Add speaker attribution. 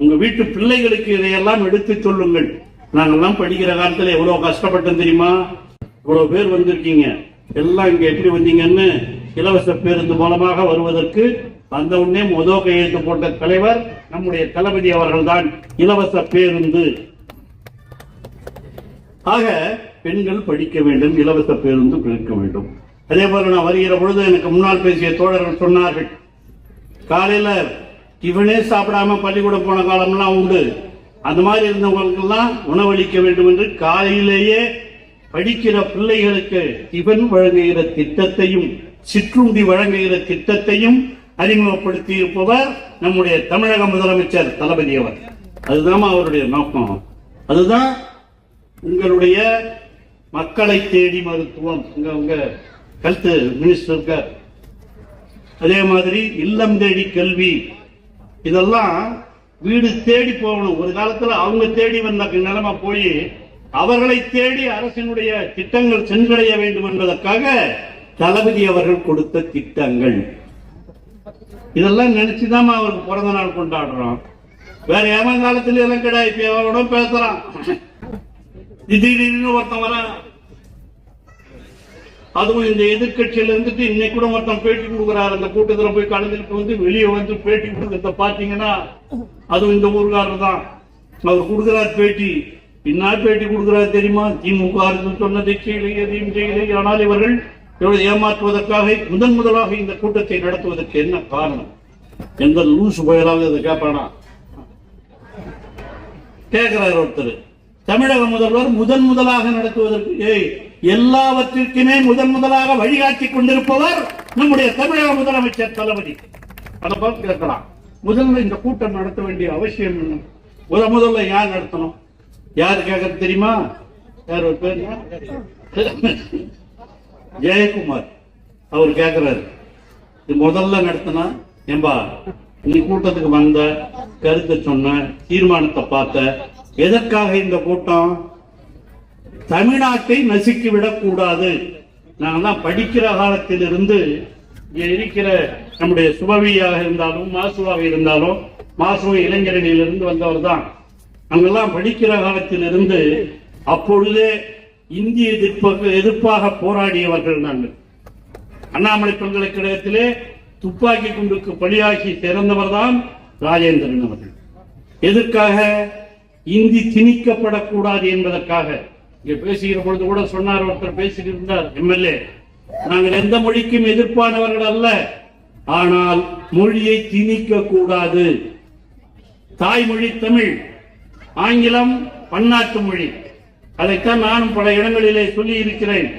Speaker 1: உங்க வீட்டு பிள்ளைகளுக்கு இதையெல்லாம் எடுத்து சொல்லுங்கள். நாங்கெல்லாம் படிக்கிற காலத்துல எவ்வளவு கஷ்டப்பட்டோம் தெரியுமா? இவ்வளவு பேர் வந்திருக்கீங்க, எல்லாம் இங்க எப்படி வந்தீங்கன்னு இலவச பேருந்து மூலமாக வருவதற்கு அந்த உடனே கையெழுத்து போட்ட தலைவர் நம்முடைய தளபதி அவர்கள் தான். இலவச பேருந்து. ஆக பெண்கள் படிக்க வேண்டும், இலவச பேருந்து படிக்க வேண்டும். அதே போல நான் வருகிற பொழுது எனக்கு முன்னால் பேசிய தோழர்கள் சொன்னார்கள், காலையில டிஃபனே சாப்பிடாம பள்ளிக்கூடம் போன காலம்லாம் உண்டு. அந்த மாதிரி இருந்தவங்களுக்கெல்லாம் உணவளிக்க வேண்டும் என்று காலையிலேயே படிக்கிற பிள்ளைகளுக்கு டிஃபன் வழங்குகிற திட்டத்தையும் சிற்றுண்டி வழங்குகிற திட்டத்தையும் அறிமுகப்படுத்தி இருப்பவர் நம்முடைய தமிழக முதலமைச்சர் தளபதி அவர். அதுதான் அவருடைய நோக்கம். அதுதான் உங்களுடைய மக்களை தேடி மருத்துவம். உங்க ஹெல்த் மினிஸ்டர் இருக்கார். அதே மாதிரி இல்லம் தேடி கல்வி. இதெல்லாம் வீடு தேடி போகணும். ஒரு காலத்துல அவங்க தேடி வந்த நிலைமை போய் அவர்களை தேடி அரசினுடைய திட்டங்கள் சென்றடைய வேண்டும் என்பதற்காக தளபதி அவர்கள் கொடுத்த திட்டங்கள். இதெல்லாம் நினைச்சுதான் அவருக்கு பிறந்த நாள் கொண்டாடுறோம். வேற ஏமாந்த காலத்துல எல்லாம் கிடையாது. இப்ப எவனோட பேசுறான், திடீர்னு ஒருத்தன் வர. அதுவும் இந்த எதிர்கட்சியில இருந்துட்டு இன்னைக்கு கூட ஒருத்தன் பேட்டி கொடுக்குறாரு. அந்த கூட்டத்தில் போய் கலந்துட்டு வந்து வெளியே வந்து பேட்டி கொடுக்கறத பாத்தீங்கன்னா அதுவும் இந்த ஊர்காரர் தான். அவர் கொடுக்கிறார் பேட்டி. என்ன பேட்டி கொடுக்கிறார் தெரியுமா? திமுக சொன்னதை செய்யலை, எதையும் செய்யலை. ஆனால் இவர்கள் ஏமாற்றுவதற்காக முதலாக இந்த கூட்டத்தை நடத்துவதற்கு என்ன காரணம்? எந்த லூசு புயலாக இதை கேட்பானா? கேட்கிறார் ஒருத்தர். தமிழக முதல்வர் முதலாக நடத்துவதற்கு எல்லாவற்றிற்குமே முதலாக வழிகாட்டி கொண்டிருப்பவர் நம்முடைய தமிழக முதலமைச்சர் தளபதி. அதை பார்த்து கேட்கலாம், முதல்ல இந்த கூட்டம் நடத்த வேண்டிய அவசியம் என்ன? முதல்ல யார் நடத்தணும்? யாரு கேட்கறது தெரியுமா? யார் ஒரு பேர் ஜெயக்குமார். அவர் கேட்கிறாரு, இது முதல்ல நடத்தினா ஏம்பா நீ கூட்டத்துக்கு வந்த, கருத்தை சொன்ன, தீர்மானத்தை பார்த்த, எதற்காக இந்த கூட்டம்? தமிழ்நாட்டை நசுக்கி விடக்கூடாது. நாங்கெல்லாம் படிக்கிற காலத்தில் இருந்து இருக்கிற நம்முடைய சுபவியாக இருந்தாலும் மாசுவாக இருந்தாலும், மாசுவ இளைஞரணியிலிருந்து வந்தவர் தான். அங்கெல்லாம் படிக்கிற காலத்தில் இருந்து அப்பொழுதே இந்திய எதிர்ப்பாக போராடியவர்கள் நாங்கள். அண்ணாமலை பல்கலைக்கழகத்திலே துப்பாக்கி குண்டுக்கு பலியாகி சிறந்தவர் தான் ராஜேந்திரன் அவர்கள். எதற்காக? இந்தி திணிக்கப்படக்கூடாது என்பதற்காக. இங்க பேசுகிற பொழுது கூட சொன்னார், ஒருத்தர் பேசிட்டு இருந்தார், எம்எல்ஏ, நாங்கள் எந்த மொழிக்கும் எதிர்ப்பானவர்கள் அல்ல, ஆனால் மொழியை திணிக்க கூடாது. தாய்மொழி தமிழ், ஆங்கிலம் பன்னாட்டு மொழி. அதைத்தான் நானும் பல இடங்களிலே சொல்லி இருக்கிறேன்.